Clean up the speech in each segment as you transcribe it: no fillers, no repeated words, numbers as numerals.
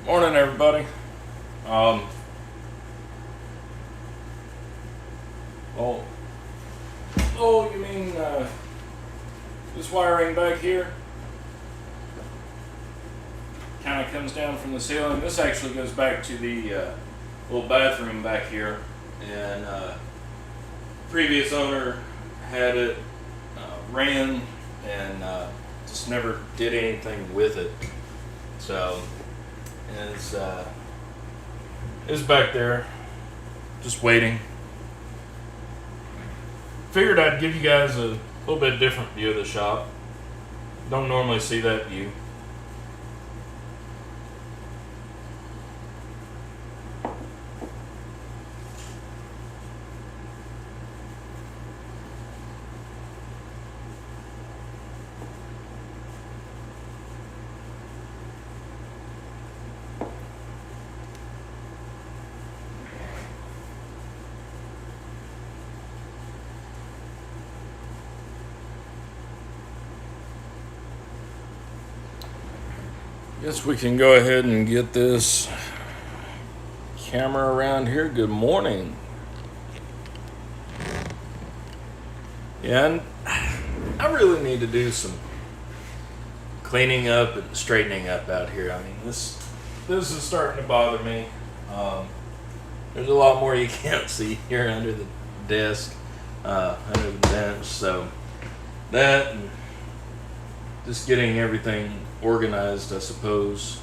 Morning, everybody. Um, oh, you mean this wiring back here? Kind of comes down from the ceiling. This actually goes back to the little bathroom back here, and previous owner had it ran and just never did anything with it. So it's back there, just waiting. Figured I'd give you guys a little bit different view of the shop. Don't normally see that view. Guess we can go ahead and get this camera around here. Good morning. Yeah, and I really need to do some cleaning up and straightening up out here. I mean, this is starting to bother me. There's a lot more you can't see here under the desk, under the bench. So that and just getting everything organized, I suppose.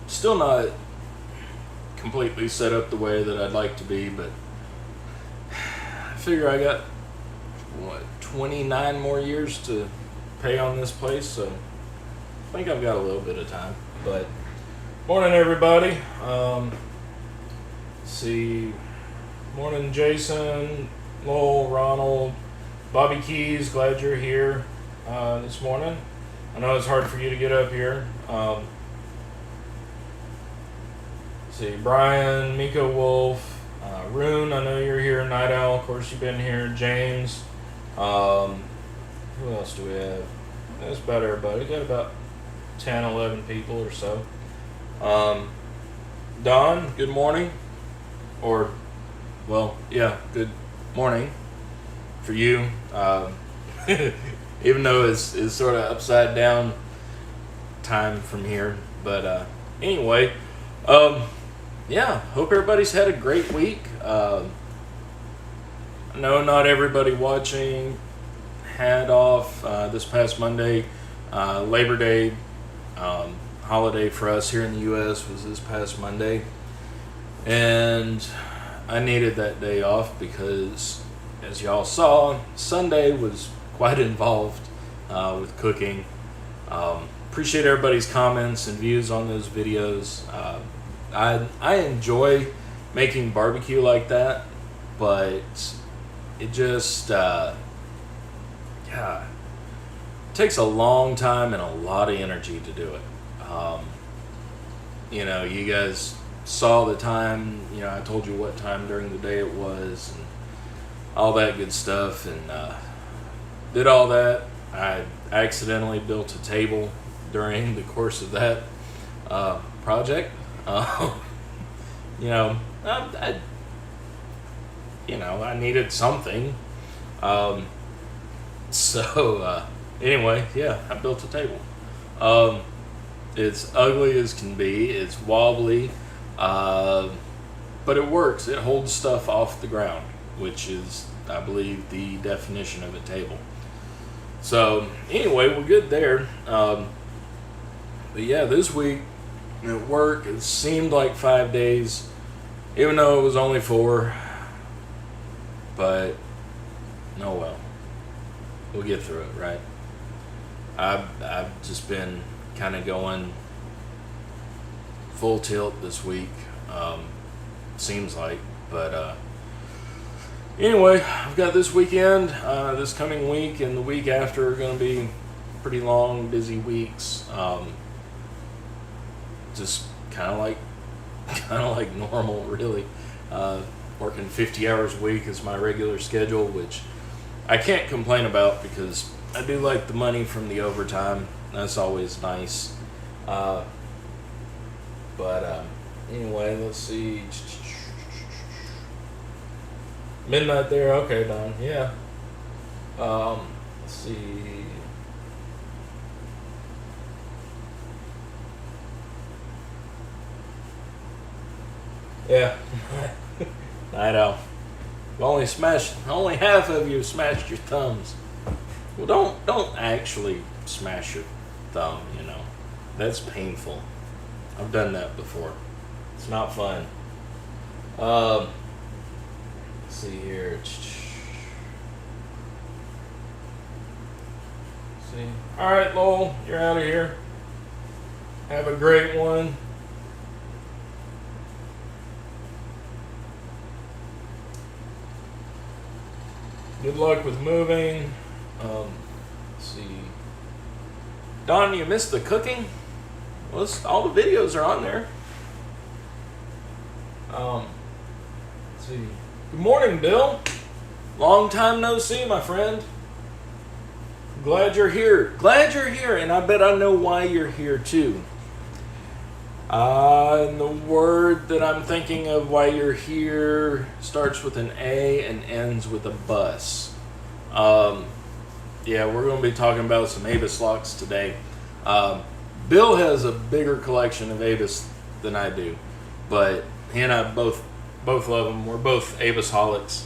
Still not completely set up the way that I'd like to be, but I figure I got 29 more years to pay on this place, so I think I've got a little bit of time. But morning, everybody. Let's see, morning, Jason, Lowell, Ronald, Bobby Keys. Glad you're here this morning. I know it's hard for you to get up here. Let's see, Brian, Miko Wolf, Rune, I know you're here. Night Owl, of course you've been here. James, who else do we have? That's about everybody. We got about 10, 11 people or so. Don, good morning. Or, well, yeah, good morning for you. Even though it's sort of upside down time from here. But anyway, yeah, hope everybody's had a great week. I know not everybody watching had off this past Monday. Labor Day holiday for us here in the U.S. was this past Monday. And I needed that day off because, as y'all saw, Sunday was quite involved with cooking. Appreciate everybody's comments and views on those videos. I enjoy making barbecue like that, but it just takes a long time and a lot of energy to do it. You guys saw the time, I told you what time during the day it was and all that good stuff, and did all that. I accidentally built a table during the course of that project. I needed something. Anyway, yeah, I built a table. It's ugly as can be. It's wobbly, but it works. It holds stuff off the ground, which is, I believe, the definition of a table. So anyway, we're good there. But yeah, this week at work, it seemed like 5 days, even though it was only 4. But no, well, we'll get through it, right? I've just been kind of going full tilt this week. Seems like, but anyway, I've got this weekend, this coming week, and the week after are going to be pretty long, busy weeks. Just kind of like normal, really. Working 50 hours a week is my regular schedule, which I can't complain about because I do like the money from the overtime. That's always nice. But anyway, let's see. Midnight there. Okay, done. Yeah. Let's see. Yeah. I know. Only half of you smashed your thumbs. Well, don't actually smash your thumb, you know. That's painful. I've done that before. It's not fun. Let's see here. See. All right, Lowell, you're out of here. Have a great one. Good luck with moving. Let's see. Don, you missed the cooking? Well, all the videos are on there. Let's see. Good morning, Bill. Long time no see, my friend. Glad you're here. Glad you're here, and I bet I know why you're here too. And the word that I'm thinking of why you're here starts with an A and ends with a bus. Yeah, we're going to be talking about some Abii locks today. Bill has a bigger collection of Abii than I do, but he and I both love them. We're both Abii-holics.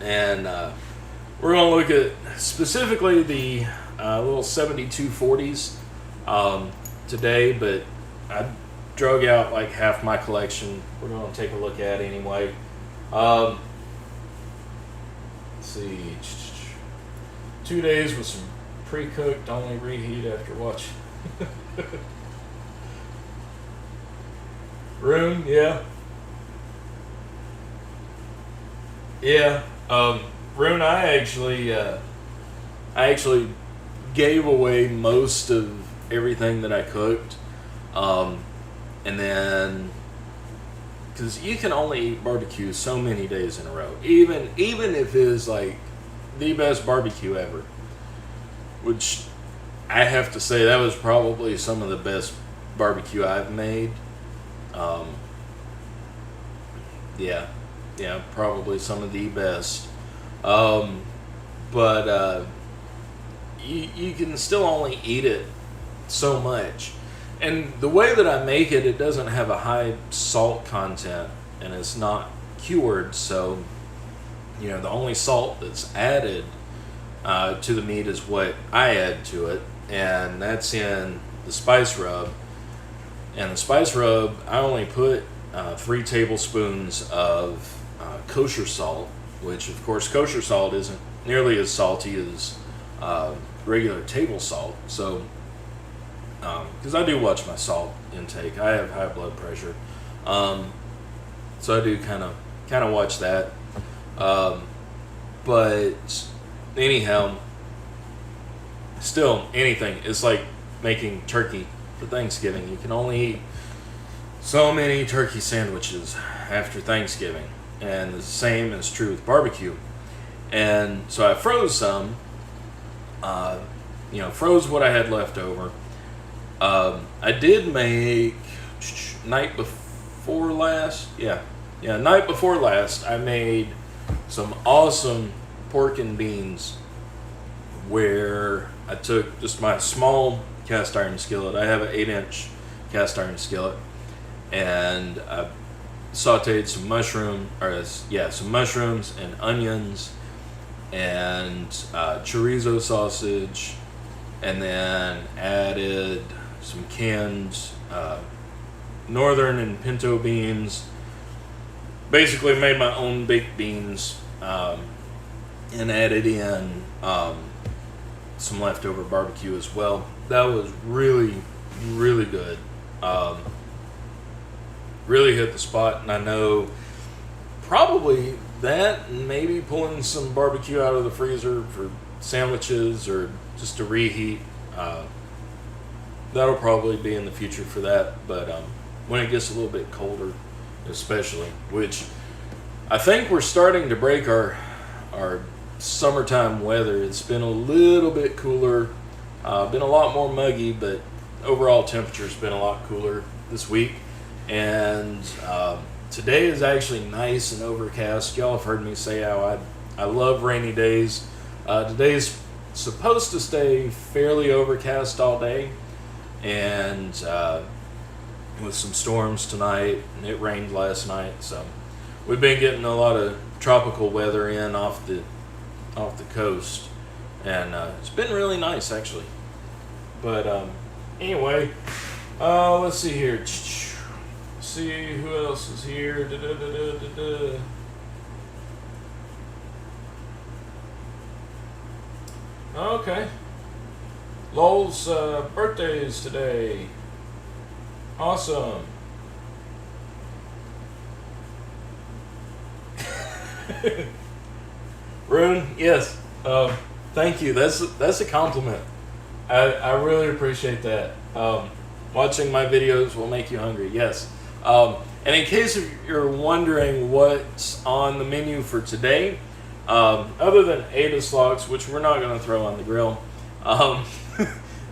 And we're going to look at specifically the little 7240s today, but I drug out like half my collection. We're going to take a look at anyway. Let's see. 2 days with some pre-cooked, only reheat after watching. Room, yeah. Yeah. Rune, I actually gave away most of everything that I cooked. And then, because you can only eat barbecue so many days in a row, even if it's like the best barbecue ever, which I have to say that was probably some of the best barbecue I've made. Yeah, probably some of the best. But you can still only eat it so much. And the way that I make it, it doesn't have a high salt content, and it's not cured, so the only salt that's added to the meat is what I add to it, and that's in the spice rub. And the spice rub, I only put 3 tablespoons of kosher salt, which of course kosher salt isn't nearly as salty as regular table salt. So, because I do watch my salt intake, I have high blood pressure, so I do kind of watch that. But anyhow, still anything. It's like making turkey for Thanksgiving. You can only eat so many turkey sandwiches after Thanksgiving, and the same is true with barbecue. And so I froze some. Froze what I had left over. I did make night before last. Night before last, I made some awesome pork and beans where I took just my small cast iron skillet. I have an 8-inch cast iron skillet, and I sauteed some some mushrooms and onions and chorizo sausage, and then added some canned northern and pinto beans. Basically made my own baked beans, and added in some leftover barbecue as well. That was really, really good. Really hit the spot, and I know probably that, and maybe pulling some barbecue out of the freezer for sandwiches or just to reheat. That'll probably be in the future for that, but when it gets a little bit colder, especially, which I think we're starting to break our summertime weather. It's been a little bit cooler, been a lot more muggy, but overall temperature's been a lot cooler this week, and today is actually nice and overcast. Y'all have heard me say how I love rainy days. Today's supposed to stay fairly overcast all day, and with some storms tonight, and it rained last night, so we've been getting a lot of tropical weather in off the coast, and it's been really nice actually. But anyway, let's see here. See who else is here. Okay, Lowell's birthday is today. Awesome. Rune, yes. Thank you. That's a compliment. I really appreciate that. Watching my videos will make you hungry. Yes. And in case you're wondering what's on the menu for today, other than Abii logs, which we're not going to throw on the grill,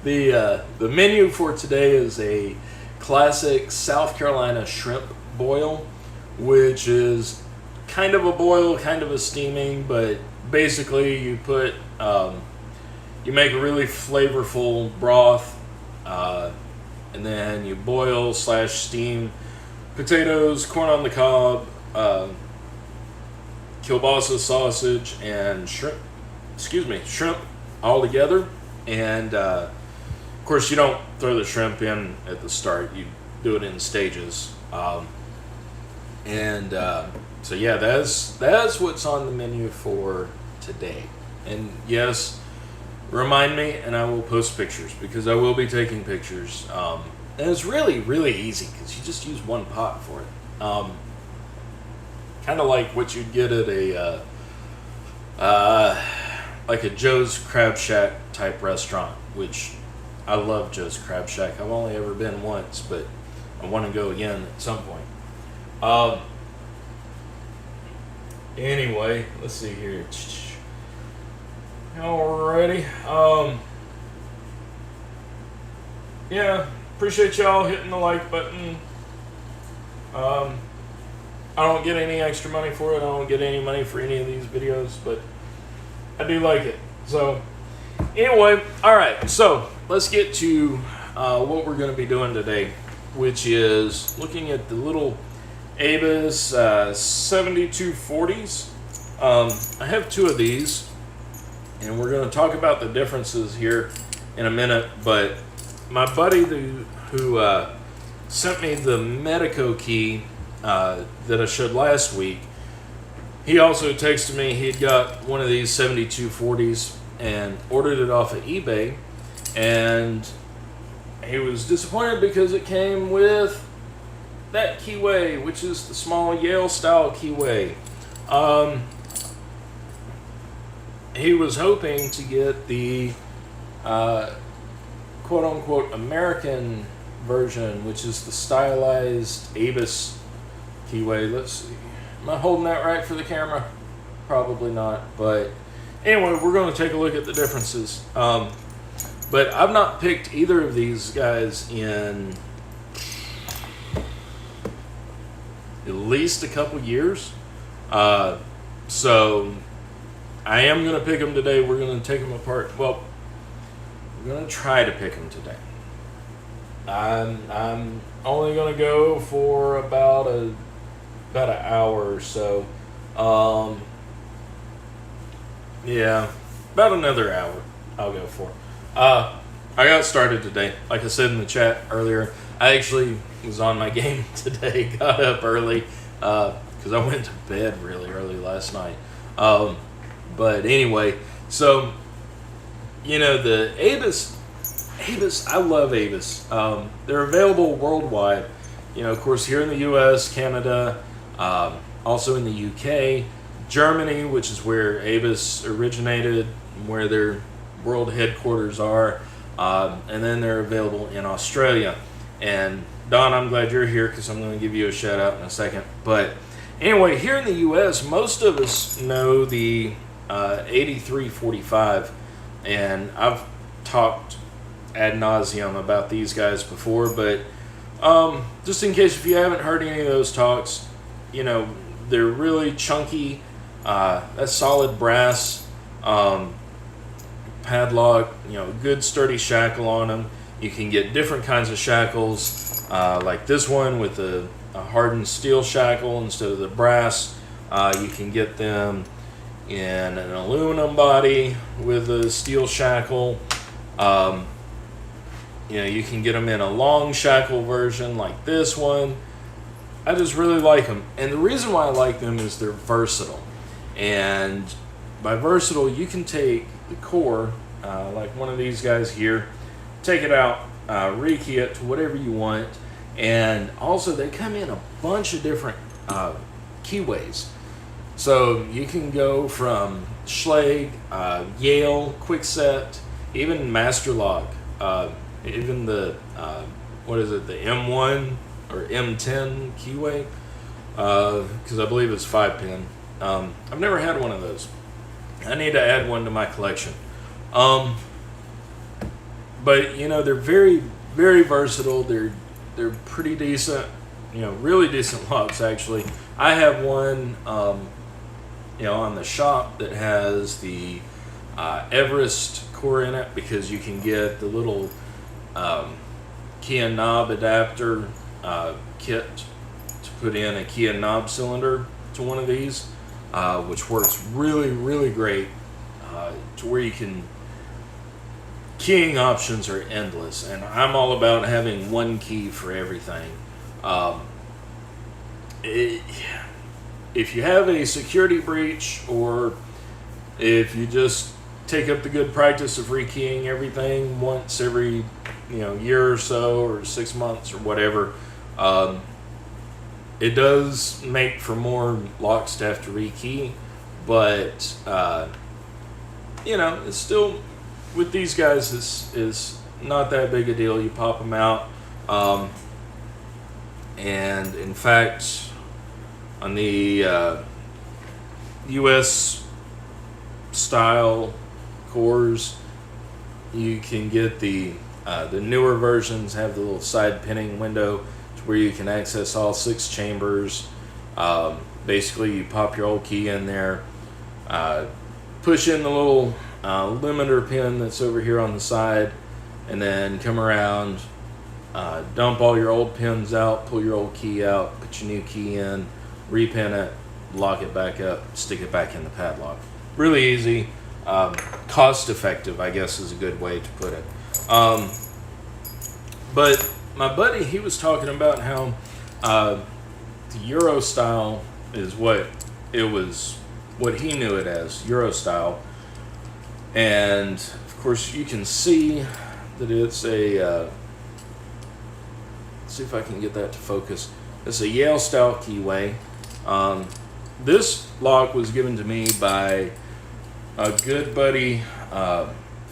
the menu for today is a classic South Carolina shrimp boil, which is kind of a boil, kind of a steaming, but basically you put you make a really flavorful broth, and then you boil / steam potatoes, corn on the cob, kielbasa sausage, and shrimp all together. And of course you don't throw the shrimp in at the start, you do it in stages. So yeah, that's what's on the menu for today. And yes, remind me and I will post pictures, because I will be taking pictures. And it's really, really easy because you just use one pot for it. Kind of like what you'd get at like a Joe's Crab Shack type restaurant, which I love Joe's Crab Shack. I've only ever been once, but I want to go again at some point. Anyway, let's see here. Alrighty. Yeah, appreciate y'all hitting the like button. I don't get any extra money for it. I don't get any money for any of these videos, but I do like it. So anyway, alright, so let's get to what we're going to be doing today, which is looking at the little Abii 7240s. I have two of these, and we're going to talk about the differences here in a minute, but my buddy who sent me the Medico key that I showed last week, he also texted me he'd got one of these 7240s and ordered it off of eBay, and he was disappointed because it came with that keyway, which is the small Yale style keyway. He was hoping to get the quote unquote American version, which is the stylized Abii keyway. Let's see. Am I holding that right for the camera? Probably not. But anyway, we're going to take a look at the differences. But I've not picked either of these guys in at least a couple years. So I am going to pick them today. We're going to take them apart. Well, we're going to try to pick them today. I'm only going to go for about an hour or so. Yeah, about another hour I'll go for. I got started today. Like I said in the chat earlier, I actually was on my game today, got up early, because I went to bed really early last night. But anyway, so, you know, the Abii, I love Abii. They're available worldwide. You know, of course, here in the U.S., Canada, also in the UK, Germany, which is where Abii originated, where their world headquarters are, and then they're available in Australia. And Don, I'm glad you're here because I'm going to give you a shout out in a second. But anyway, here in the U.S., most of us know the 8345, and I've talked ad nauseum about these guys before, but just in case if you haven't heard any of those talks, you know, they're really chunky. That's solid brass padlock, you know, good sturdy shackle on them. You can get different kinds of shackles, like this one with a hardened steel shackle instead of the brass. You can get them in an aluminum body with a steel shackle. You know, you can get them in a long shackle version like this one. I just really like them. And the reason why I like them is they're versatile. And by versatile, you can take the core, like one of these guys here, take it out, rekey it to whatever you want. And also they come in a bunch of different keyways. So you can go from Schlage, Yale, Quickset, even Master Lock, even the, what is it, the M1 or M10 keyway, because I believe it's 5-pin. I've never had one of those. I need to add one to my collection. But you know, they're very, very versatile. They're pretty decent. You know, really decent locks actually. I have one, you know, on the shop that has the Everest core in it, because you can get the little key and knob adapter kit to put in a key and knob cylinder to one of these, which works really, really great, to where you can, keying options are endless, and I'm all about having one key for everything. If you have a security breach, or if you just take up the good practice of rekeying everything once every, you know, year or so, or 6 months or whatever, it does make for more locks to have to rekey, but you know, it's still, with these guys, is not that big a deal. You pop them out, and in fact, on the US style cores, you can get the newer versions have the little side pinning window to where you can access all 6 chambers. Basically, you pop your old key in there, push in the little limiter pin that's over here on the side, and then come around, dump all your old pins out, pull your old key out, put your new key in, repin it, lock it back up, stick it back in the padlock. Really easy, cost effective, I guess is a good way to put it. But my buddy, he was talking about how the Euro style is what he knew it as, Euro style. And of course you can see that it's a, let's see if I can get that to focus. It's a Yale style keyway. This lock was given to me by a good buddy,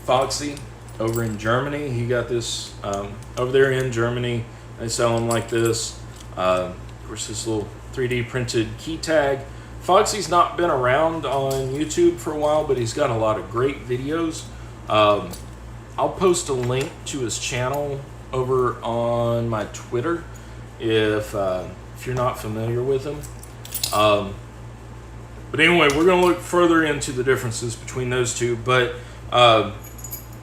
Foxy, over in Germany. He got this over there in Germany. They sell them like this. Of course, this little 3D printed key tag. Foxy's not been around on YouTube for a while, but he's got a lot of great videos. I'll post a link to his channel over on my Twitter if you're not familiar with him. But anyway, we're going to look further into the differences between those two. But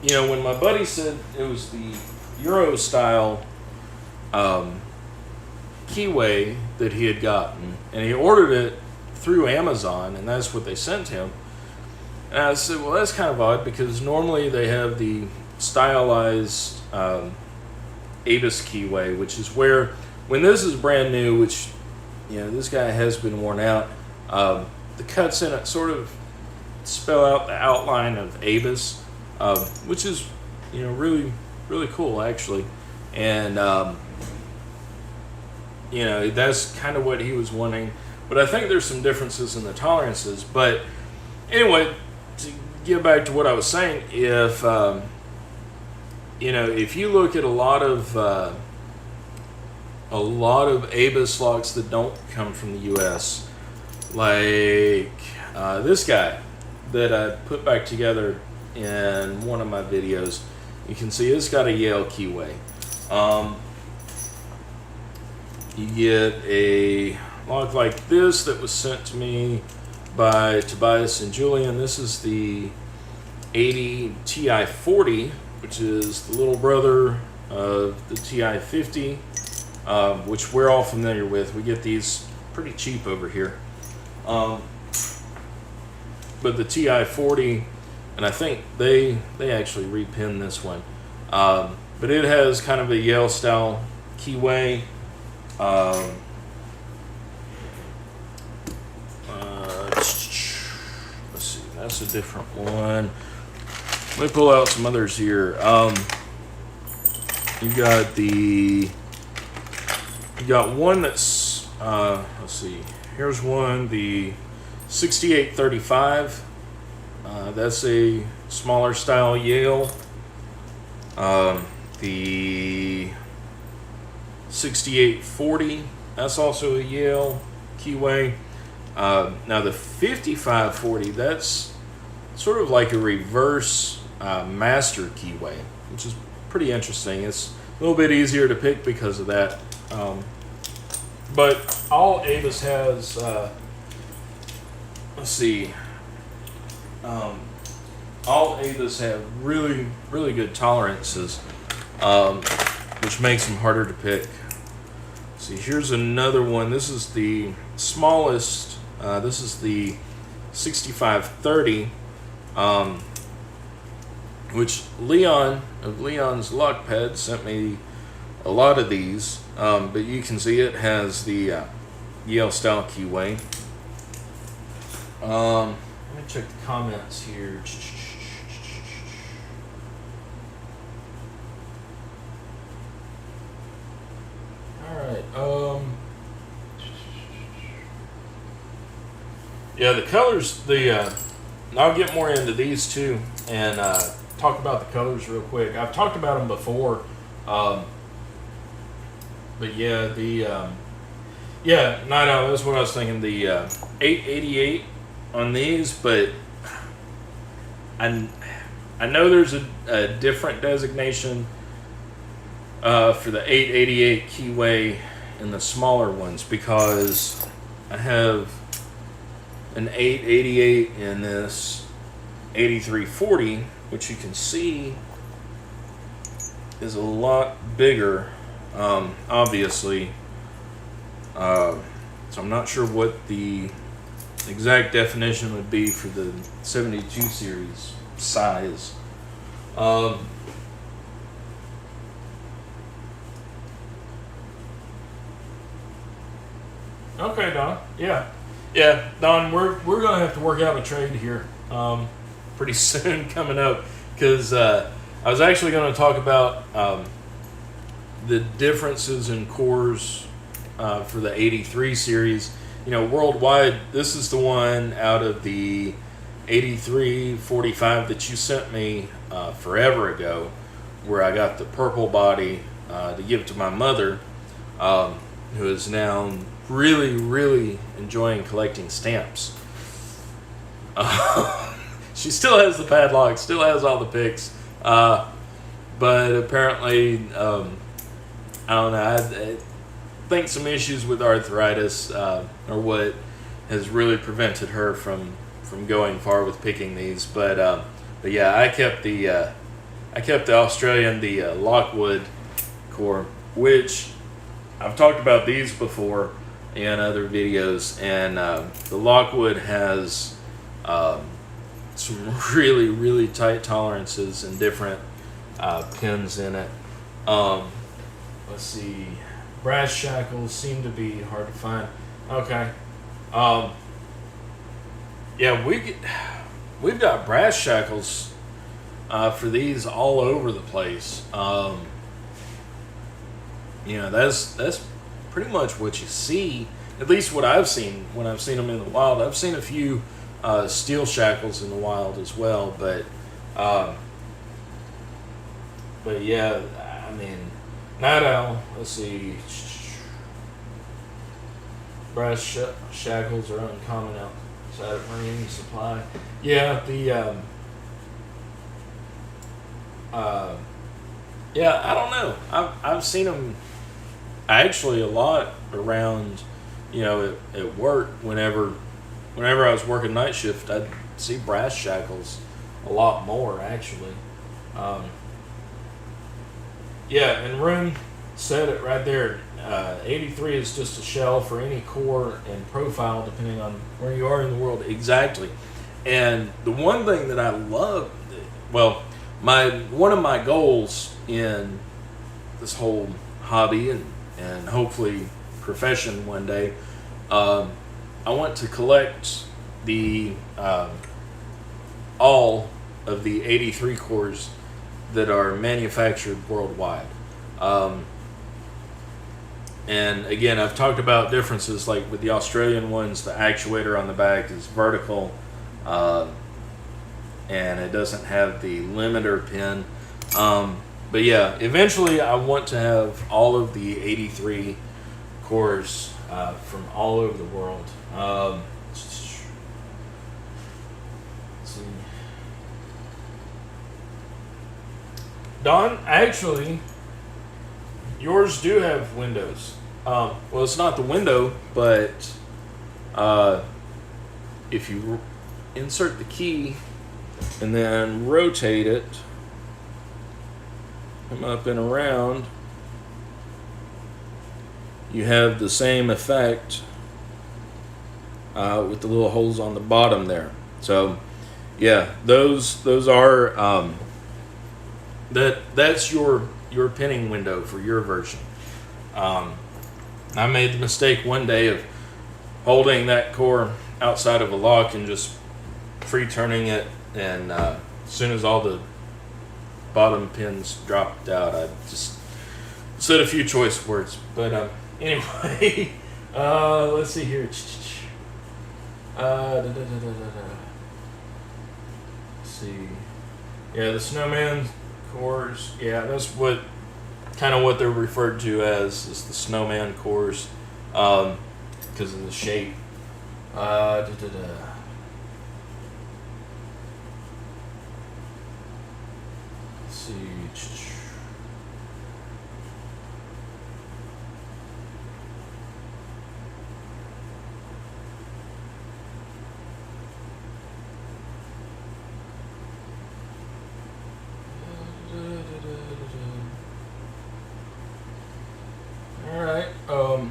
you know, when my buddy said it was the Euro style keyway that he had gotten, and he ordered it through Amazon, and that's what they sent him. And I said, well, that's kind of odd, because normally they have the stylized Abii keyway, which is where, when this is brand new, which, you know, this guy has been worn out, the cuts in it sort of spell out the outline of Abii, which is, you know, really, really cool, actually. And you know, that's kind of what he was wanting. But I think there's some differences in the tolerances. But anyway, to get back to what I was saying, if you know, if you look at a lot of Abii locks that don't come from the U.S., like this guy that I put back together in one of my videos, you can see it's got a Yale keyway. You get a lock like this that was sent to me by Tobias and Julian. This is the 80 TI-40, which is the little brother of the TI-50, which we're all familiar with. We get these pretty cheap over here. But the TI-40, and I think they actually repinned this one. But it has kind of a Yale style keyway. Let's see, that's a different one. Let me pull out some others here. You got one that's let's see. Here's one, the 6835. That's a smaller style Yale. The 6840, that's also a Yale keyway. Now the 5540, that's sort of like a reverse master keyway, which is pretty interesting. It's a little bit easier to pick because of that. But all Avis has, let's see, all Avis have really, really good tolerances, which makes them harder to pick. See, here's another one. This is the smallest. This is the 6530, which Leon of Leon's Lock Ped sent me a lot of these. But you can see it has the Yale style keyway. Let me check the comments here. Alright, yeah, the colors, I'll get more into these too, and talk about the colors real quick. I've talked about them before, but yeah, Night Owl, that's what I was thinking, the 888 on these, but I know there's a different designation for the 888 keyway in the smaller ones, because I have an 888 in this 8340, which you can see is a lot bigger, obviously. So I'm not sure what the exact definition would be for the 72 series size. Okay, Don. Yeah, Don. We're gonna have to work out a trade here pretty soon coming up, because I was actually going to talk about the differences in cores for the 83 series. You know, worldwide, this is the one out of the 8345 that you sent me forever ago, where I got the purple body to give to my mother, who is now really, really enjoying collecting stamps. She still has the padlock, still has all the picks, but apparently, I don't know, I think some issues with arthritis are what has really prevented her from going far with picking these. But yeah, I kept the Australian, the Lockwood core, which I've talked about these before in other videos, and the Lockwood has some really, really tight tolerances and different pins in it. Let's see, brass shackles seem to be hard to find. Okay, yeah, we've got brass shackles for these all over the place. You know, that's pretty much what you see, at least what I've seen when I've seen them in the wild. I've seen a few steel shackles in the wild as well, but yeah, I mean, Night Owl, let's see, brass shackles are uncommon outside of Marine Supply. Yeah, Uh, yeah, I don't know. I've seen them actually a lot around, at work. Whenever I was working night shift, I'd see brass shackles a lot more actually. Um, yeah, and Rune said it right there. 83 is just a shell for any core and profile depending on where you are in the world. Exactly. And the one thing that I love, well, one of my goals in this whole hobby and hopefully profession one day, I want to collect the all of the 83 cores that are manufactured worldwide. And again, I've talked about differences like with the Australian ones, the actuator on the back is vertical, and it doesn't have the limiter pin. But yeah, eventually I want to have all of the 83 cores from all over the world. Let's see. Don, actually, yours do have windows. Well, it's not the window, but if you insert the key and then rotate it, come up and around, you have the same effect with the little holes on the bottom there. So, yeah, those are that's your pinning window for your version. I made the mistake one day of holding that core outside of a lock and just free turning it, and as soon as all the bottom pins dropped out, I just said a few choice words. But anyway, let's see here. Let's see. Yeah, the snowman cores. Yeah, that's what they're referred to as, is the snowman cores, because of the shape. Let's see. All right. Oh,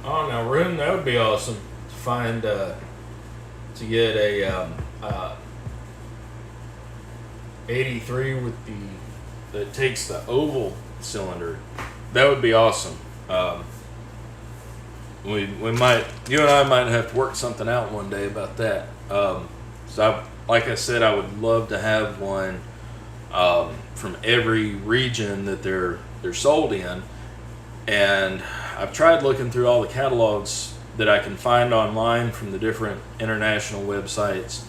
now, Rune, that would be awesome to find to get a 83 with that takes the oval cylinder. That would be awesome. We might, you and I might have to work something out one day about that. Like I said, I would love to have one from every region that they're sold in, and I've tried looking through all the catalogs that I can find online from the different international websites,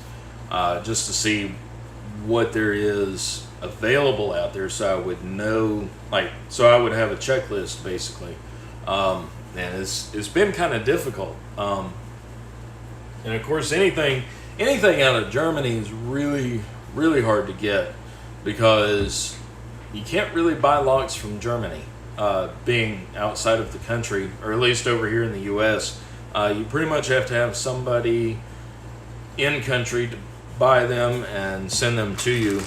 just to see what there is available out there, so I would know, so I would have a checklist basically. And it's been kind of difficult. And of course, anything out of Germany is really, really hard to get, because you can't really buy locks from Germany, being outside of the country, or at least over here in the U.S. You pretty much have to have somebody in country to buy them and send them to you.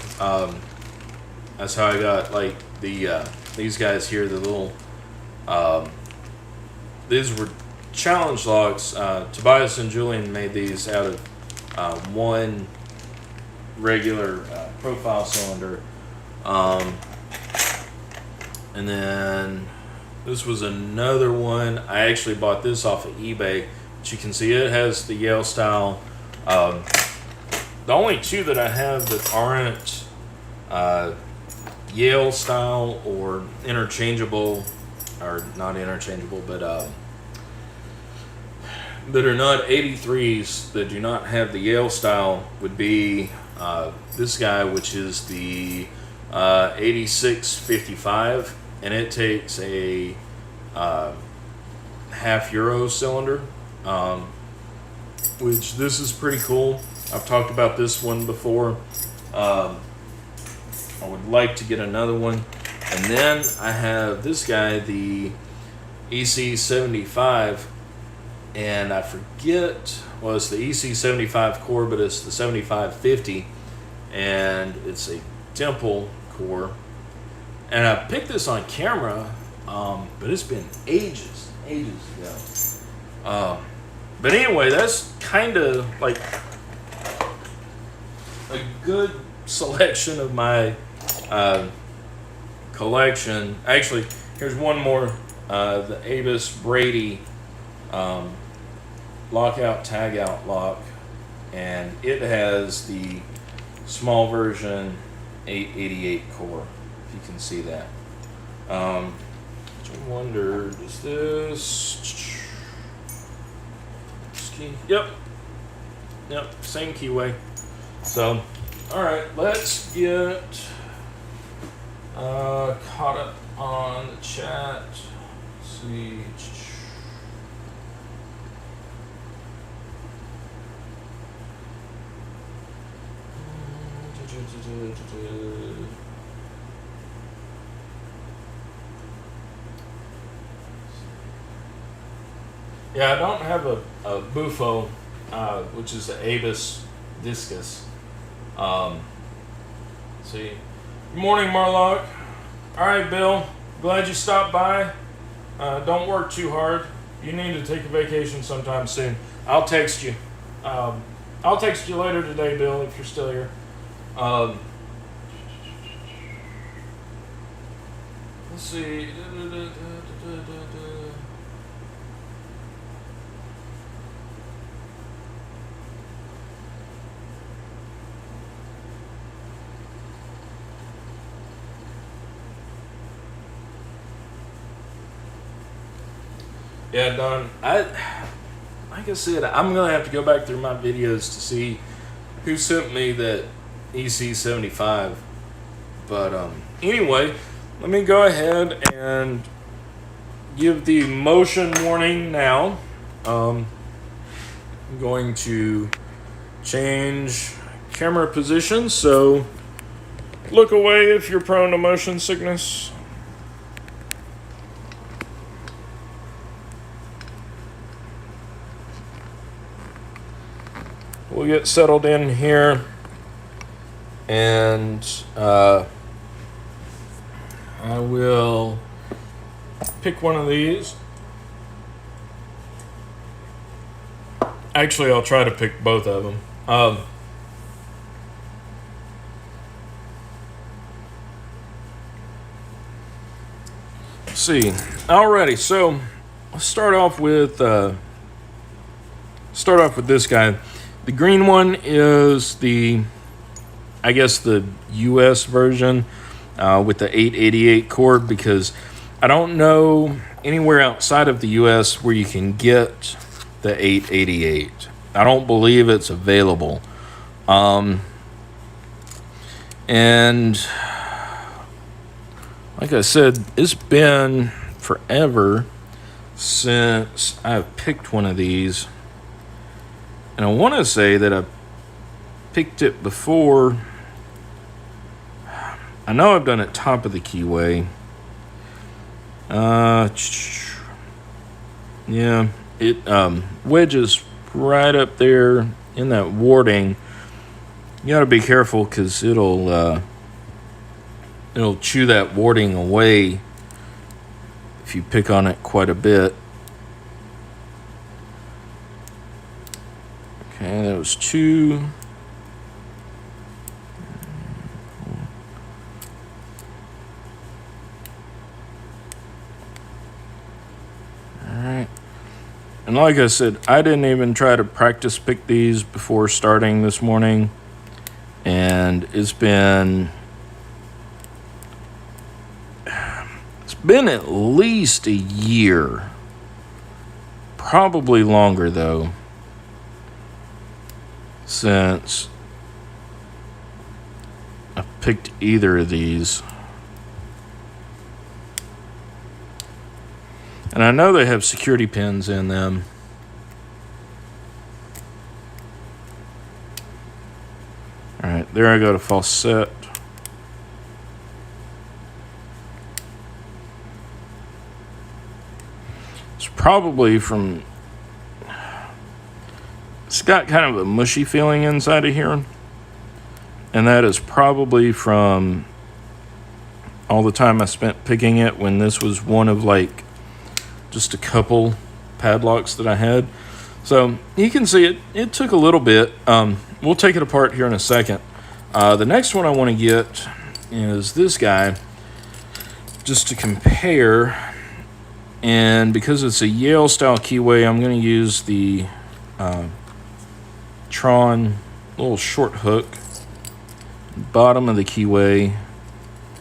That's how I got these guys here, the little. These were challenge locks. Tobias and Julian made these out of one regular profile cylinder. And then this was another one. I actually bought this off of eBay. But you can see it has the Yale style. The only two that I have that aren't Yale style or interchangeable, or not interchangeable, but that are not 83s, that do not have the Yale style, would be this guy, which is the 8655, and it takes a half Euro cylinder. which this is pretty cool. I've talked about this one before. I would like to get another one. And then I have this guy, the EC75, and I forget, well, it's the EC75 core, but it's the 7550, and it's a dimple core. And I picked this on camera, but it's been ages ago. But anyway, that's kind of like a good selection of my collection. Actually, here's one more, the Abii Brady lockout tagout lock, and it has the small version 888 core, if you can see that. I wonder, is this key? Yep, same keyway. So, all right, let's get caught up on the chat. Let's see. Yeah, I don't have a Bufo, which is the Abii Discus. See. Good morning, Marlock. All right, Bill. Glad you stopped by. Don't work too hard. You need to take a vacation sometime soon. I'll text you. I'll text you later today, Bill, if you're still here. Let's see. Yeah, Don. Like I said, I'm gonna have to go back through my videos to see who sent me that EC75. But anyway, let me go ahead and give the motion warning now. I'm going to change camera position, so look away if you're prone to motion sickness. We'll get settled in here, and I will pick one of these. Actually, I'll try to pick both of them. Let's see. Alrighty, so let's start off with this guy. The green one is the, I guess, the US version with the 888 core, because I don't know anywhere outside of the US where you can get the 888. I don't believe it's available. And like I said, it's been forever since I've picked one of these. And I want to say that I picked it before. I know I've done it top of the keyway. Yeah, it wedges right up there in that warding. You got to be careful because it'll chew that warding away if you pick on it quite a bit. Okay, that was 2. Alright. And like I said, I didn't even try to practice pick these before starting this morning. And it's been at least a year. Probably longer, though, since I picked either of these. And I know they have security pins in them. Right there I got a false set. It's probably from... It's got kind of a mushy feeling inside of here. And that is probably from all the time I spent picking it when this was one of like just a couple padlocks that I had. So you can see it took a little bit. We'll take it apart here in a second. The next one I want to get is this guy, just to compare. And because it's a Yale style keyway, I'm going to use the Tron little short hook, bottom of the keyway,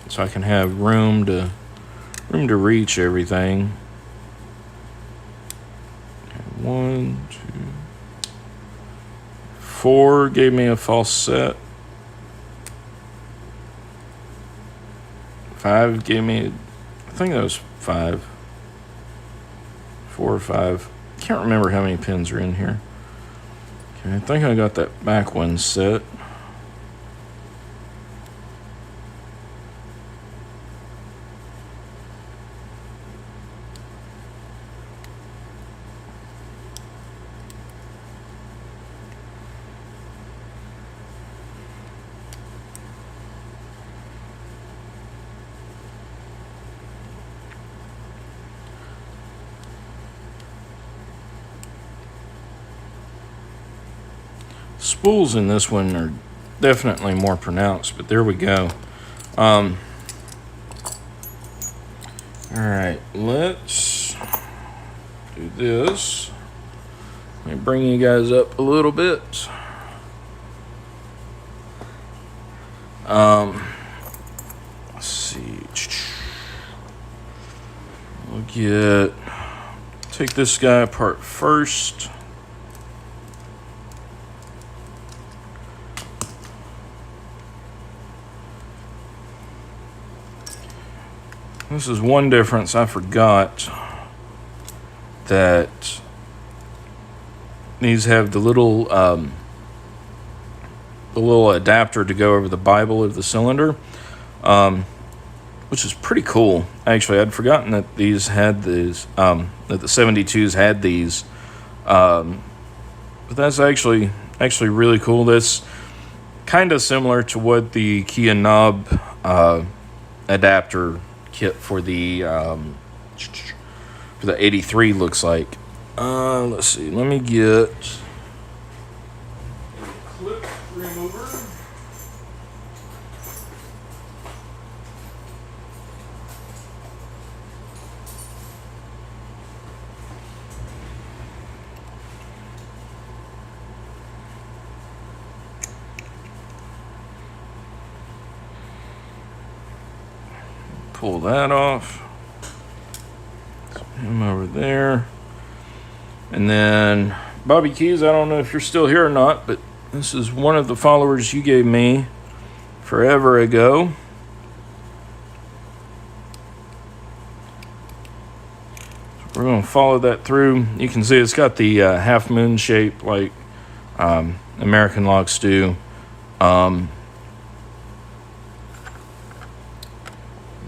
so I can have room to reach everything. Okay, 1, 2, 4 gave me a false set. 5 gave me, I think that was 5. 4 or 5. Can't remember how many pins are in here. Okay, I think I got that back one set. Spools in this one are definitely more pronounced, but there we go. All right, let's do this. Let me bring you guys up a little bit. Let's see. We'll take this guy apart first. This is one difference I forgot, that these have the little adapter to go over the Bible of the cylinder, which is pretty cool. Actually, I'd forgotten that these had these, that the 72s had these, but that's actually really cool. That's kind of similar to what the Kia knob adapter kit for the 83 looks like. Let's see. Let me get a clip remover. Pull that off. Put him over there. And then Bobby Keys, I don't know if you're still here or not, but this is one of the followers you gave me forever ago. So we're going to follow that through. You can see it's got the half moon shape like American locks do.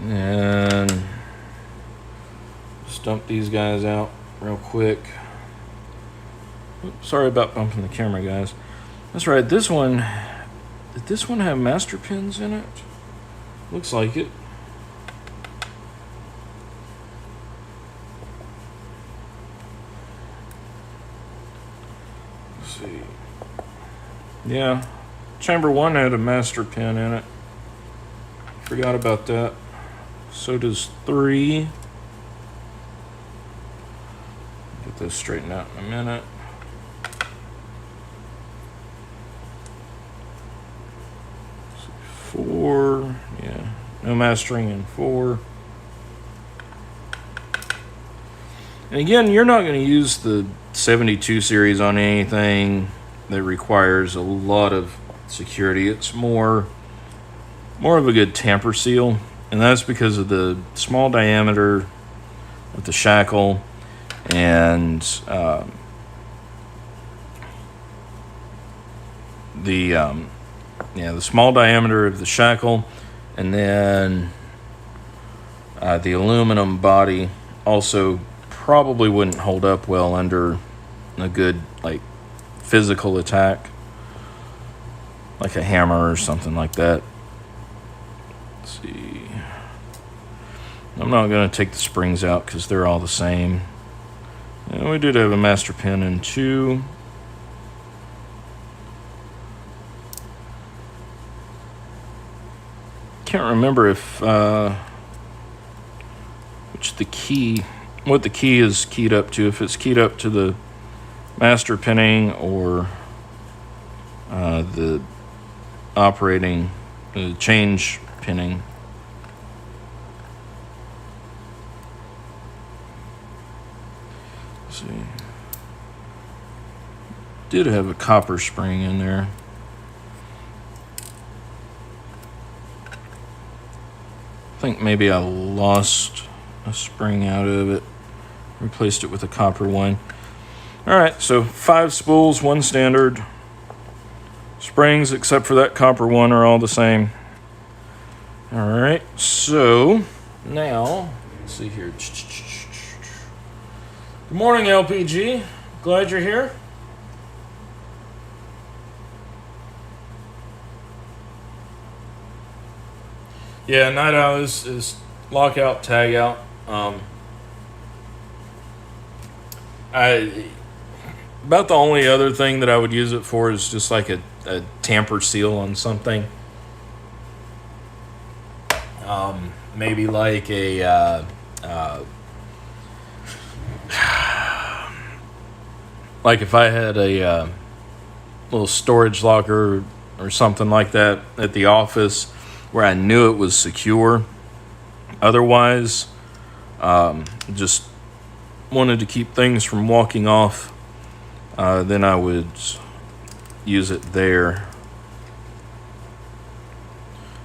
And just dump these guys out real quick. Oops, sorry about bumping the camera, guys. That's right, this one, did this one have master pins in it? Looks like it. Let's see. Yeah, chamber 1 had a master pin in it. Forgot about that. So does 3. Get this straightened out in a minute. So 4, yeah, no mastering in 4. And again, you're not going to use the 72 series on anything that requires a lot of security. It's more of a good tamper seal. And that's because of the small diameter of the shackle and the the small diameter of the shackle, and then the aluminum body also probably wouldn't hold up well under a good like physical attack, like a hammer or something like that. Let's see. I'm not going to take the springs out because they're all the same. And we did have a master pin in 2. Can't remember if what the key is keyed up to, if it's keyed up to the master pinning or the operating change pinning. Let's see. Did have a copper spring in there. I think maybe I lost a spring out of it. Replaced it with a copper one. Alright, so 5 spools, 1 standard. Springs, except for that copper one, are all the same. Alright, so now, let's see here. Good morning, LPG. Glad you're here. Yeah, night out is lockout, tag out. About the only other thing that I would use it for is just like a tamper seal on something. Maybe like a like if I had a little storage locker or something like that at the office where I knew it was secure. Otherwise, just wanted to keep things from walking off, then I would use it there.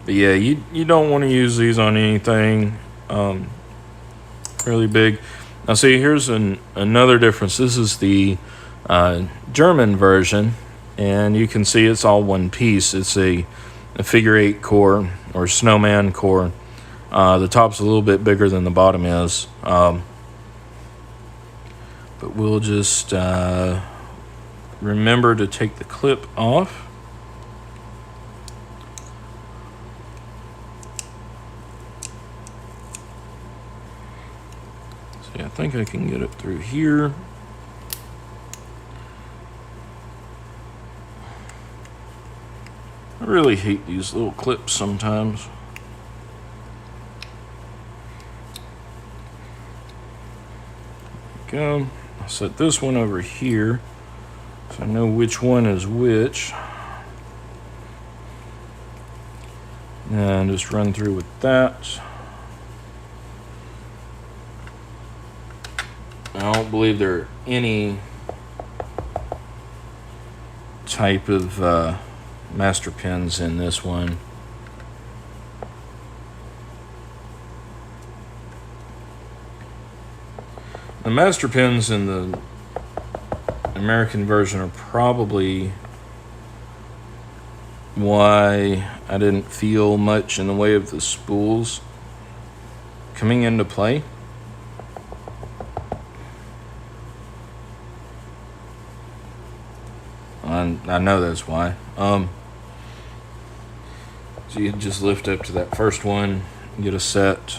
But yeah, you don't want to use these on anything really big. Now see, here's another difference. This is the German version, and you can see it's all one piece. It's a figure 8 core or snowman core. The top's a little bit bigger than the bottom is. But we'll just remember to take the clip off. See, I think I can get it through here. I really hate these little clips sometimes. Go. I'll set this one over here so I know which one is which. And just run through with that. I don't believe there are any type of master pins in this one. The master pins in the American version are probably why I didn't feel much in the way of the spools coming into play. I know that's why. So you just lift up to that first one, get a set.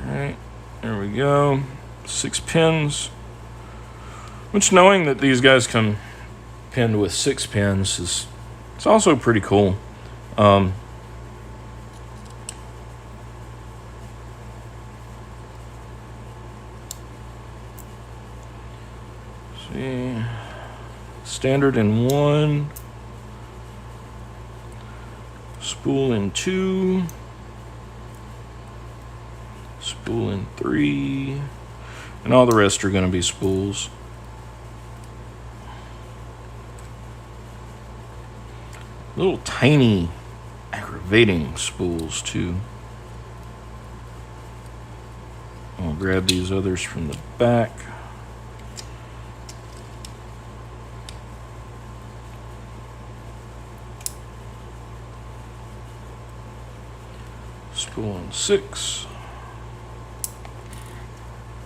Alright, there we go. 6 pins. Which, knowing that these guys come pinned with 6 pins it's also pretty cool. See, standard in 1, spool in 2, spool in 3, and all the rest are going to be spools. Little tiny aggravating spools too. I'll grab these others from the back. spool in 6.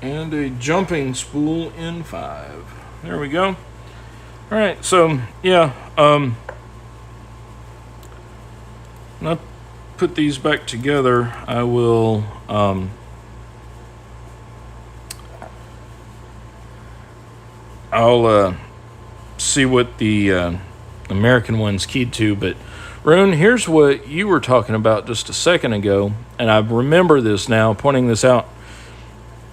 And a jumping spool in 5. There we go. Alright, so, yeah, when I put these back together, I will, I'll see what the American one's keyed to, but Rune, here's what you were talking about just a second ago, and I remember this now, pointing this out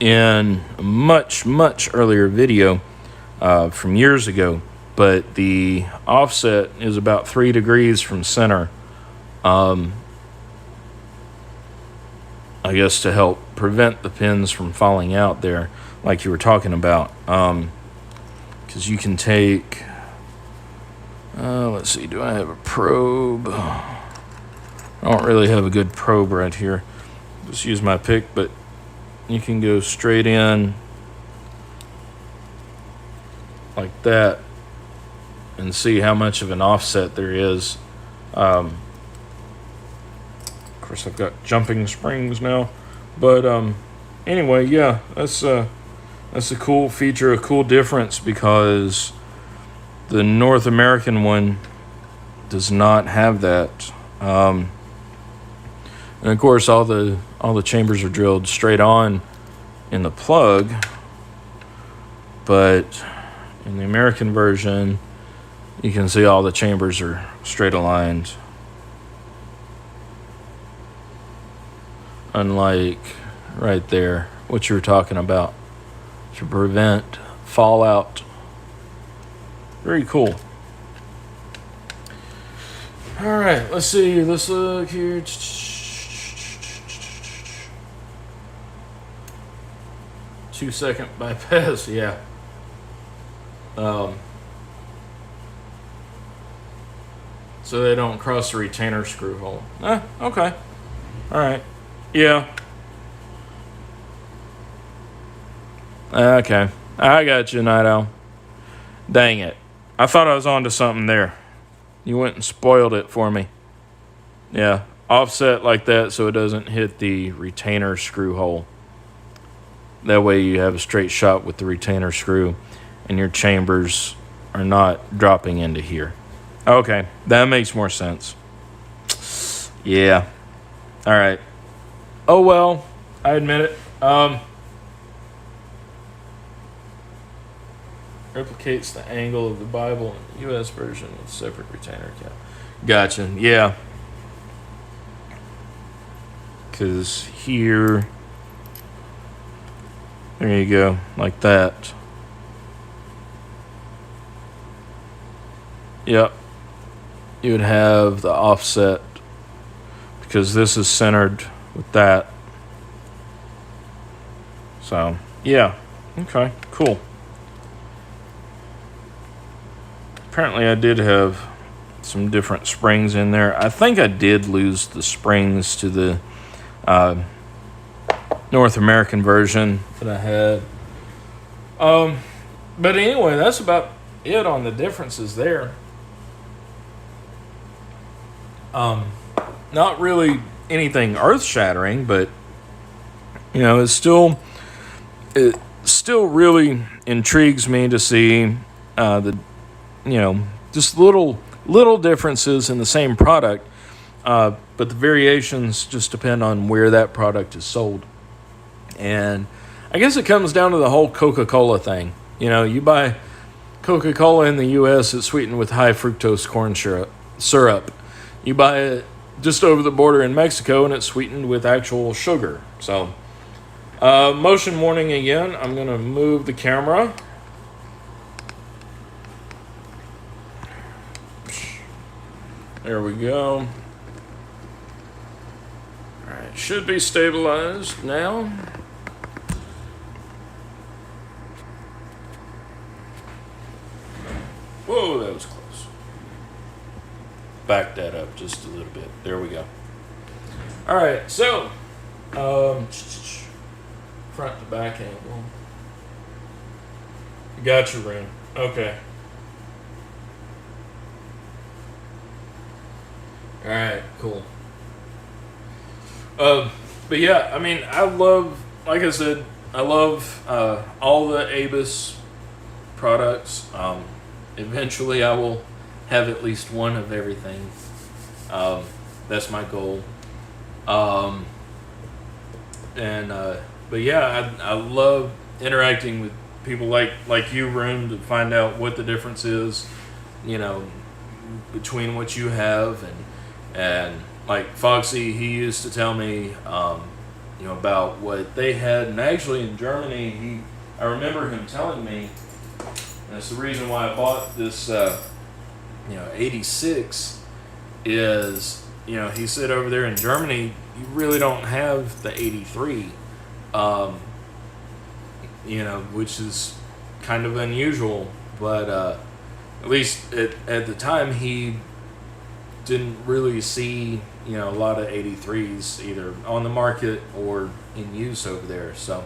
in a much, much earlier video from years ago, but the offset is about 3 degrees from center, I guess to help prevent the pins from falling out there, like you were talking about, because you can take, let's see, do I have a probe? I don't really have a good probe right here. Just use my pick, but you can go straight in like that and see how much of an offset there is. Of course, I've got jumping springs now, but anyway, yeah, that's a cool feature, a cool difference, because the North American one does not have that. And of course, all the chambers are drilled straight on in the plug, but in the American version, you can see all the chambers are straight aligned. Unlike right there, what you were talking about, to prevent fallout. Very cool. All right, let's see. Let's look here. 2-second bypass, yeah. So they don't cross the retainer screw hole. Okay. All right. Yeah. Okay. I got you, Night Owl. Dang it. I thought I was onto something there. You went and spoiled it for me. Yeah. Offset like that so it doesn't hit the retainer screw hole. That way you have a straight shot with the retainer screw and your chambers are not dropping into here. Okay, that makes more sense. Yeah. All right. Oh, well, I admit it. Replicates the angle of the Bible in the U.S. version with separate retainer cap. Gotcha, yeah. Because here, there you go, like that. Yep. You would have the offset because this is centered with that. So, yeah. Okay, cool. Apparently I did have some different springs in there. I think I did lose the springs to the North American version that I had. But anyway, that's about it on the differences there. Not really anything earth-shattering, but you know, it still really intrigues me to see just little differences in the same product, but the variations just depend on where that product is sold. And I guess it comes down to the whole Coca-Cola thing. You know, you buy Coca-Cola in the U.S., it's sweetened with high fructose corn syrup. You buy it just over the border in Mexico, and it's sweetened with actual sugar. So, motion warning again. I'm going to move the camera. There we go. All right, should be stabilized now. Whoa, that was close. Back that up just a little bit. There we go. All right, so front to back angle. Got your ring. Okay. All right, cool. But yeah, I mean, I love, like I said, I love all the Abii products. Eventually, I will have at least one of everything. Um, that's my goal. Um, and but yeah, I love interacting with people like you, Room, to find out what the difference is. You know, between what you have and like Foxy, he used to tell me, about what they had, and actually in Germany, I remember him telling me, and that's the reason why I bought this, 86 is, he said over there in Germany, you really don't have the 83, which is kind of unusual, but at least at the time he didn't really see a lot of 83s either on the market or in use over there. So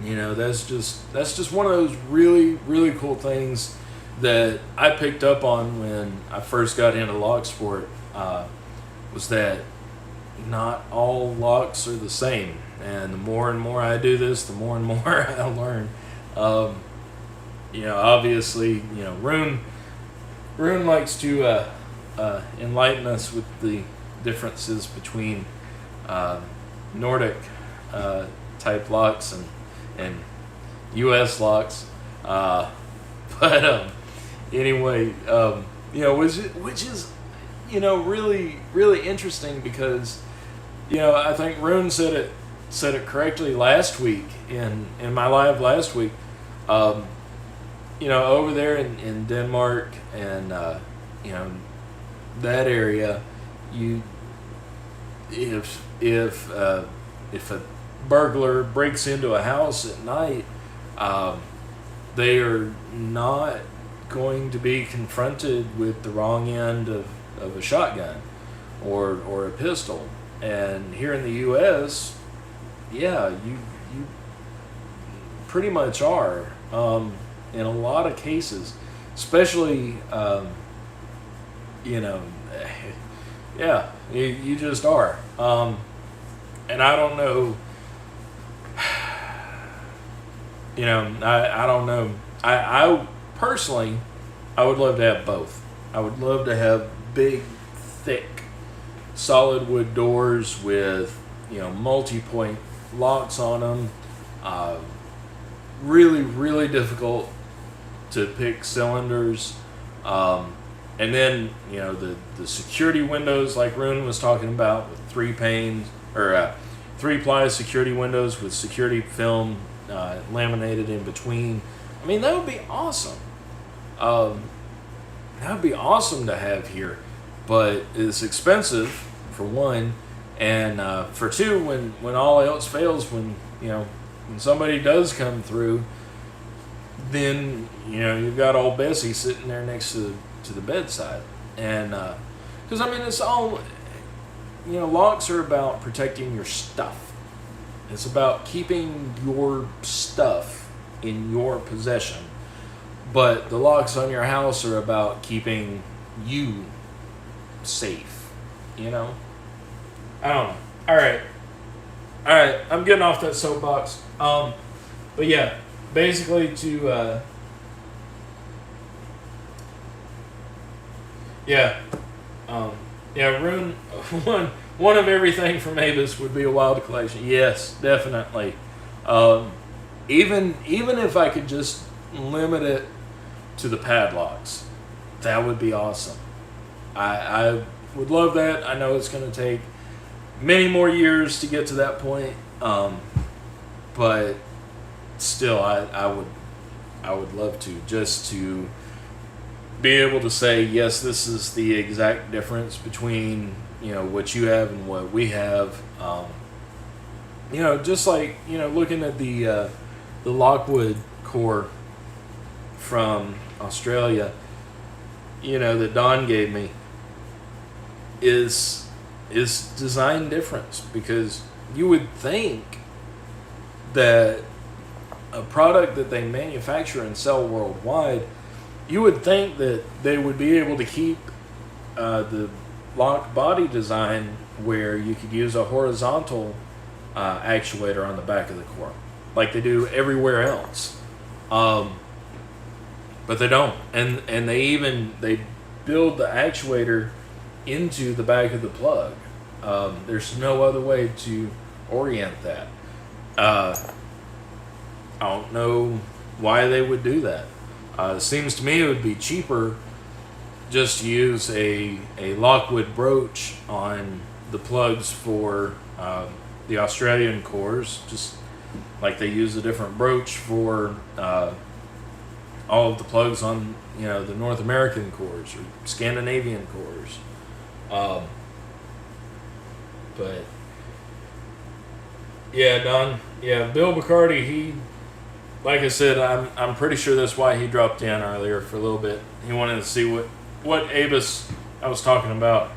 that's just one of those really, really cool things that I picked up on when I first got into lock sport, was that not all locks are the same, and the more and more I do this, the more and more I learn. Obviously, Rune likes to enlighten us with the differences between Nordic type locks and U.S. locks. But anyway, which is really, really interesting because I think Rune said it correctly last week in my live last week. Over there in Denmark and that area, if a burglar breaks into a house at night, they are not going to be confronted with the wrong end of a shotgun or a pistol. And here in the U.S., yeah, you pretty much are. In a lot of cases, especially, yeah, you just are. And I don't know, I don't know. I personally, I would love to have both. I would love to have big, thick, solid wood doors with, multi-point locks on them. Really, really difficult to pick cylinders. And then, the security windows like Rune was talking about with 3 panes or 3-ply security windows with security film laminated in between. I mean, that would be awesome. That would be awesome to have here, but it's expensive for one, and for two, when all else fails, when somebody does come through, then you've got old Bessie sitting there next to the bedside, and because it's all locks are about protecting your stuff. It's about keeping your stuff in your possession, but the locks on your house are about keeping you safe. I don't know. All right. I'm getting off that soapbox. But yeah, basically to Rune, one of everything from Abii would be a wild collection. Yes, definitely. Even if I could just limit it to the padlocks, that would be awesome. I would love that. I know it's going to take many more years to get to that point, but still, I would love to, just to be able to say, yes, this is the exact difference between what you have and what we have. Just like looking at the Lockwood core from Australia, that Don gave me, is design difference, because you would think that a product that they manufacture and sell worldwide, you would think that they would be able to keep the lock body design where you could use a horizontal actuator on the back of the core, like they do everywhere else. But they don't, and they build the actuator into the back of the plug. There's no other way to orient that. I don't know why they would do that. It seems to me it would be cheaper just to use a Lockwood brooch on the plugs for the Australian cores, just like they use a different brooch for all of the plugs on the North American cores or Scandinavian cores. But yeah, Don. Yeah, Bill Bacardi. He, like I said, I'm pretty sure that's why he dropped in earlier for a little bit. He wanted to see what Abii I was talking about.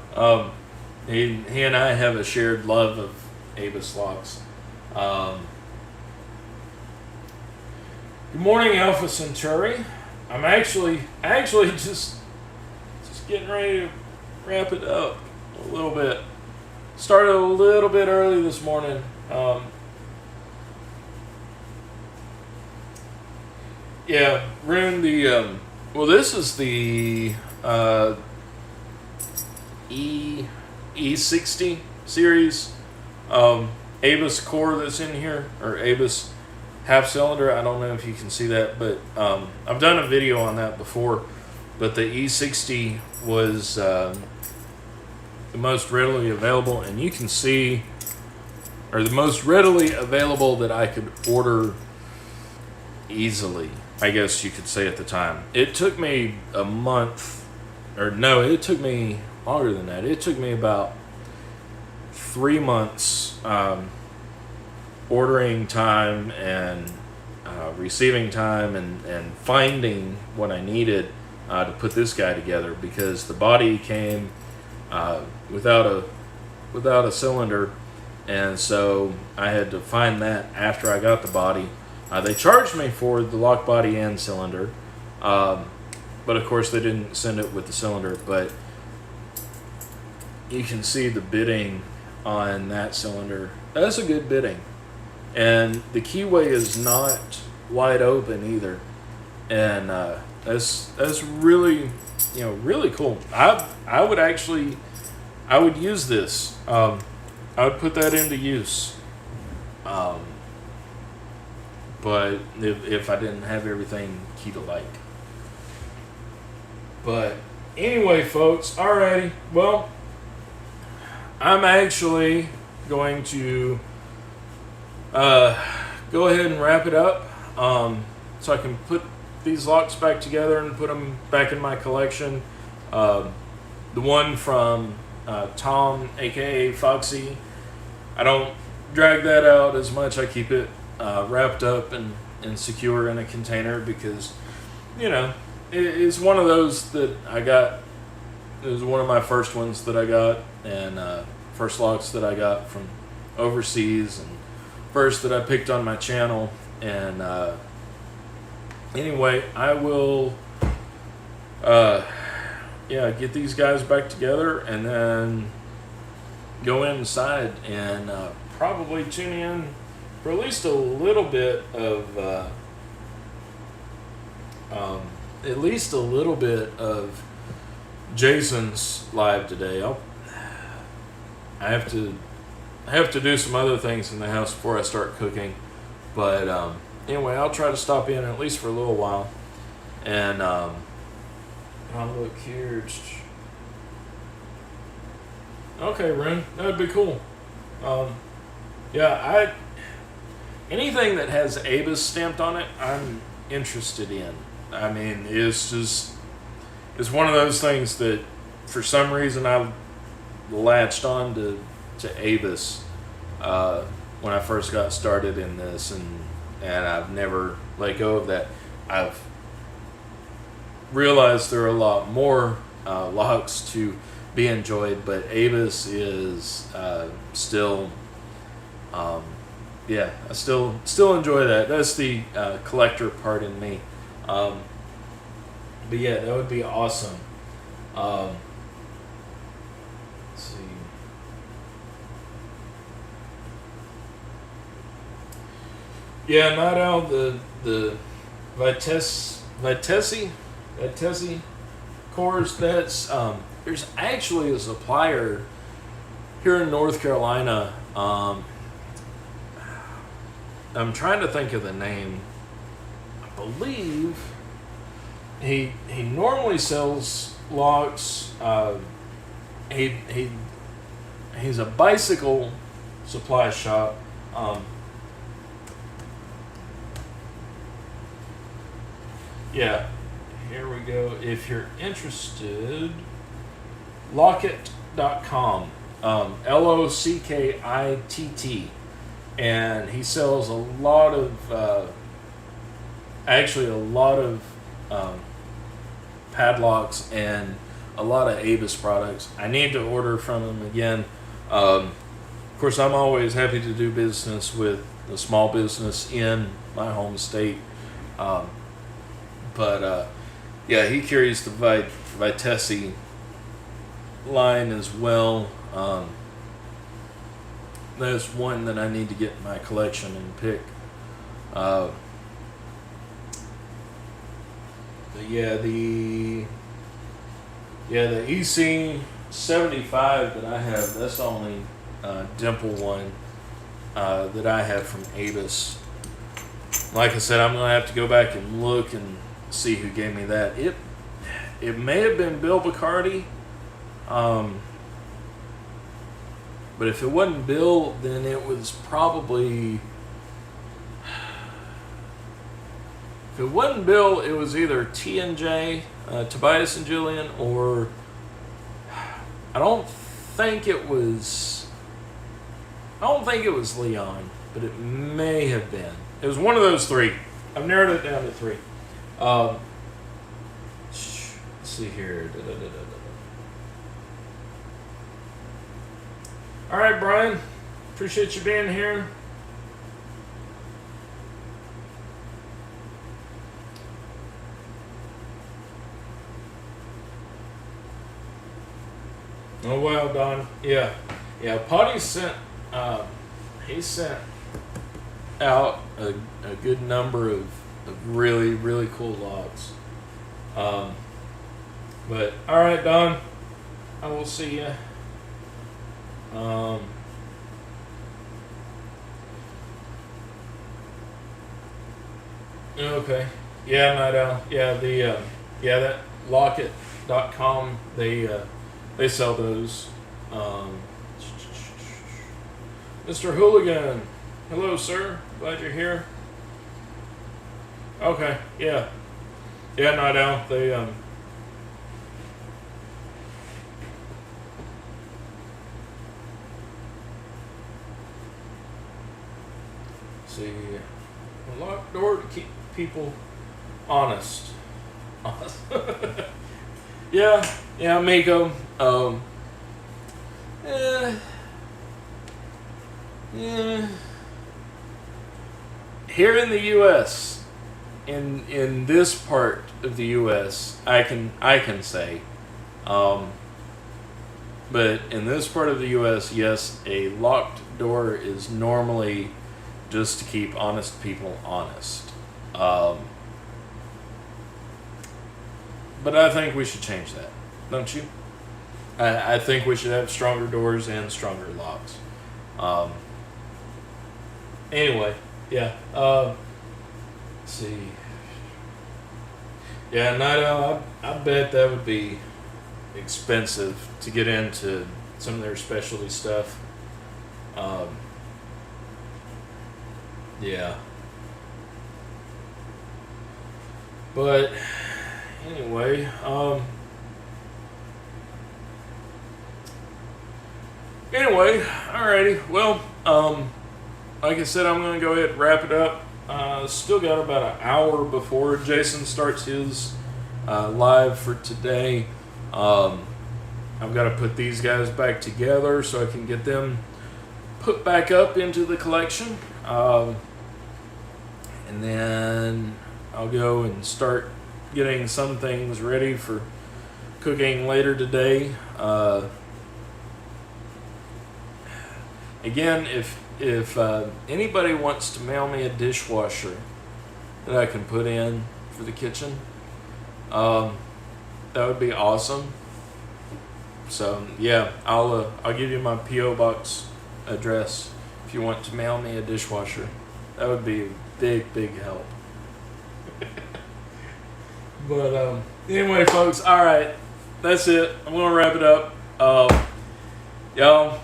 He and I have a shared love of Abii locks. Good morning, Alpha Centauri. I'm actually just getting ready to wrap it up a little bit. Started a little bit early this morning. Yeah, Rune, well, this is the E60 series Abii core that's in here, or Abii half cylinder. I don't know if you can see that, but I've done a video on that before. But the E60 was the most readily available, and you can see, or the most readily available that I could order easily, I guess you could say at the time. It took me a month, or no, it took me longer than that. It took me about 3 months ordering time and receiving time and finding what I needed to put this guy together, because the body came without a cylinder, and so I had to find that after I got the body. They charged me for the lock body and cylinder, but of course they didn't send it with the cylinder. But you can see the bitting on that cylinder. That's a good bitting, and the keyway is not wide open either, and that's really really cool. I would use this. I would put that into use. But if I didn't have everything key to like. But anyway, folks, alrighty. Well, I'm actually going to go ahead and wrap it up, so I can put these locks back together and put them back in my collection. The one from Tom, aka Foxy, I don't drag that out as much. I keep it wrapped up and secure in a container, because it's one of those that I got. It was one of my first ones that I got, and first locks that I got from overseas, and first that I picked on my channel. And anyway, I will get these guys back together, and then go inside and probably tune in for at least a little bit of Jason's live today. I have to do some other things in the house before I start cooking, but anyway, I'll try to stop in at least for a little while. And I'll look here. Okay, Ren, that would be cool. Anything that has Abii stamped on it, I'm interested in. I mean, it's one of those things that for some reason I latched on to Abii when I first got started in this, and I've never let go of that. I've realized there are a lot more locks to be enjoyed, but Abii is still I still enjoy that. That's the collector part in me. But yeah, that would be awesome. Let's see. Yeah, not out the Vitesse cores. That's there's actually a supplier here in North Carolina. I'm trying to think of the name. I believe he normally sells locks. He he's a bicycle supply shop. Yeah, here we go. If you're interested, Lockit.com. Lockitt. And he sells a lot of, actually, a lot of padlocks and a lot of Abii products. I need to order from him again. Of course, I'm always happy to do business with the small business in my home state. But yeah, he carries the Vitesse line as well. That's one that I need to get in my collection and pick. But yeah, the EC75 that I have, that's the only dimple one that I have from Abii. Like I said, I'm gonna have to go back and look and see who gave me that. It may have been Bill Bacardi, but if it wasn't Bill, then it was probably. If it wasn't Bill, it was either T and J, Tobias and Julian, or I don't think it was Leon, but it may have been. It was one of those three. I've narrowed it down to three. Let's see here. All right, Brian. Appreciate you being here. Oh wow, Don. Yeah. Potty sent. He sent out a good number of really, really cool logs. But all right, Don, I will see you. Okay. Yeah, Night Owl. Yeah, that Lockit.com. They sell those. Mr. Hooligan. Hello, sir. Glad you're here. Okay, yeah. Yeah, Night Owl. They see, a locked door to keep people honest. Yeah, Miko. Yeah. Here in the U.S., in this part of the U.S., I can say, but in this part of the U.S., yes, a locked door is normally just to keep honest people honest. But I think we should change that, don't you? I think we should have stronger doors and stronger locks. Anyway, yeah. Let's see. Yeah, Night Owl, I bet that would be expensive to get into some of their specialty stuff. Yeah. But anyway, alrighty. Well, like I said, I'm gonna go ahead and wrap it up. Still got about an hour before Jason starts his live for today. I've got to put these guys back together so I can get them put back up into the collection. And then I'll go and start getting some things ready for cooking later today. again, if anybody wants to mail me a dishwasher that I can put in for the kitchen, that would be awesome. So yeah, I'll give you my PO box address if you want to mail me a dishwasher. That would be a big help. But anyway, folks, all right, that's it. I'm gonna wrap it up. Y'all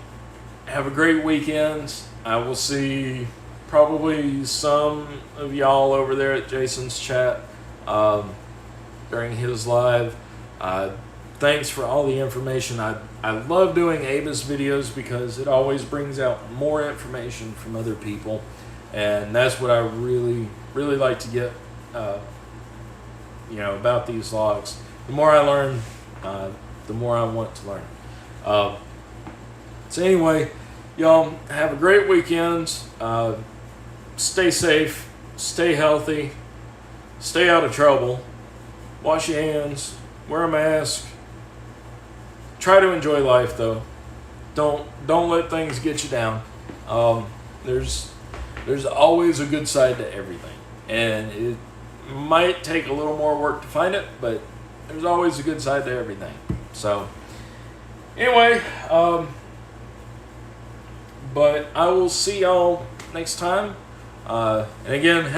have a great weekend. I will see probably some of y'all over there at Jason's chat during his live. Thanks for all the information. I love doing Abii's videos because it always brings out more information from other people, and that's what I really like to get about these vlogs. The more I learn, the more I want to learn. So anyway, y'all have a great weekend. Stay safe, stay healthy, stay out of trouble, wash your hands, wear a mask. Try to enjoy life, though. Don't let things get you down. There's always a good side to everything, and it might take a little more work to find it, but there's always a good side to everything. So anyway, but I will see y'all next time. And again, have a